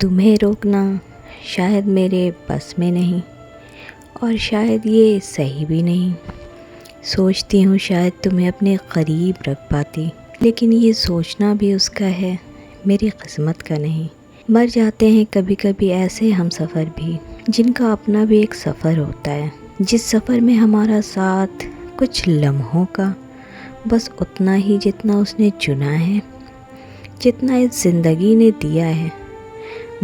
تمہیں روکنا شاید میرے بس میں نہیں، اور شاید یہ صحیح بھی نہیں۔ سوچتی ہوں شاید تمہیں اپنے قریب رکھ پاتی، لیکن یہ سوچنا بھی اس کا ہے، میری قسمت کا نہیں۔ مر جاتے ہیں کبھی کبھی ایسے ہم سفر بھی، جن کا اپنا بھی ایک سفر ہوتا ہے، جس سفر میں ہمارا ساتھ کچھ لمحوں کا، بس اتنا ہی جتنا اس نے چنا ہے، جتنا اس زندگی نے دیا ہے،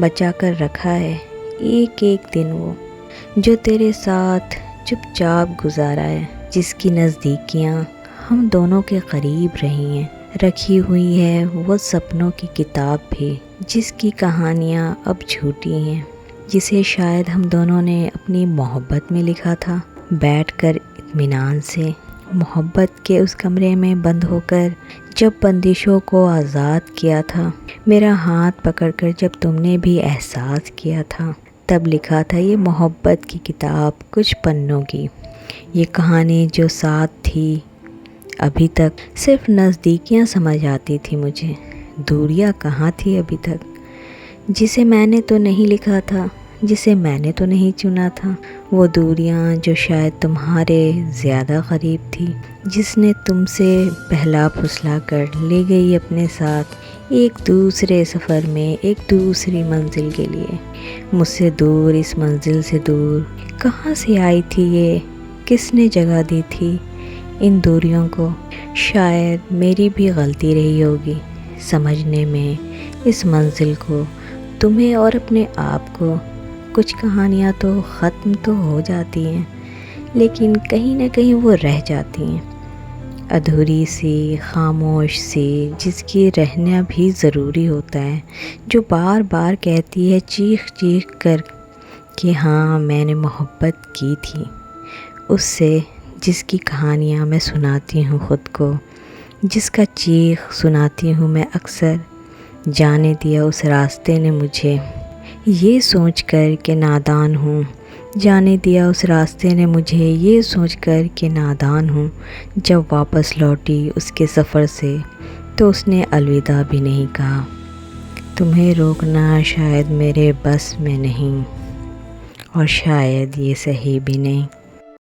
بچا کر رکھا ہے ایک ایک دن، وہ جو تیرے ساتھ چپ چاپ گزارا ہے، جس کی نزدیکیاں ہم دونوں کے قریب رہی ہیں، رکھی ہوئی ہے وہ سپنوں کی کتاب بھی، جس کی کہانیاں اب جھوٹی ہیں، جسے شاید ہم دونوں نے اپنی محبت میں لکھا تھا، بیٹھ کر اطمینان سے، محبت کے اس کمرے میں بند ہو کر، جب بندشوں کو آزاد کیا تھا، میرا ہاتھ پکڑ کر جب تم نے بھی احساس کیا تھا، تب لکھا تھا یہ محبت کی کتاب کچھ پنوں کی، یہ کہانی جو ساتھ تھی ابھی تک، صرف نزدیکیاں سمجھ آتی تھی مجھے، دوریاں کہاں تھی ابھی تک، جسے میں نے تو نہیں لکھا تھا، جسے میں نے تو نہیں چنا تھا، وہ دوریاں جو شاید تمہارے زیادہ قریب تھی، جس نے تم سے بہلا پھسلا کر لے گئی اپنے ساتھ ایک دوسرے سفر میں، ایک دوسری منزل کے لیے، مجھ سے دور، اس منزل سے دور، کہاں سے آئی تھی یہ، کس نے جگہ دی تھی ان دوریوں کو؟ شاید میری بھی غلطی رہی ہوگی سمجھنے میں اس منزل کو، تمہیں اور اپنے آپ کو۔ کچھ کہانیاں تو ختم تو ہو جاتی ہیں، لیکن کہیں نہ کہیں وہ رہ جاتی ہیں، ادھوری سی، خاموش سی، جس کی رہنا بھی ضروری ہوتا ہے، جو بار بار کہتی ہے چیخ چیخ کر کہ ہاں میں نے محبت کی تھی اس سے، جس کی کہانیاں میں سناتی ہوں خود کو، جس کا چیخ سناتی ہوں میں اکثر، جانے دیا اس راستے نے مجھے یہ سوچ کر کہ نادان ہوں، جانے دیا اس راستے نے مجھے یہ سوچ کر کہ نادان ہوں، جب واپس لوٹی اس کے سفر سے تو اس نے الوداع بھی نہیں کہا۔ تمہیں روکنا شاید میرے بس میں نہیں، اور شاید یہ صحیح بھی نہیں۔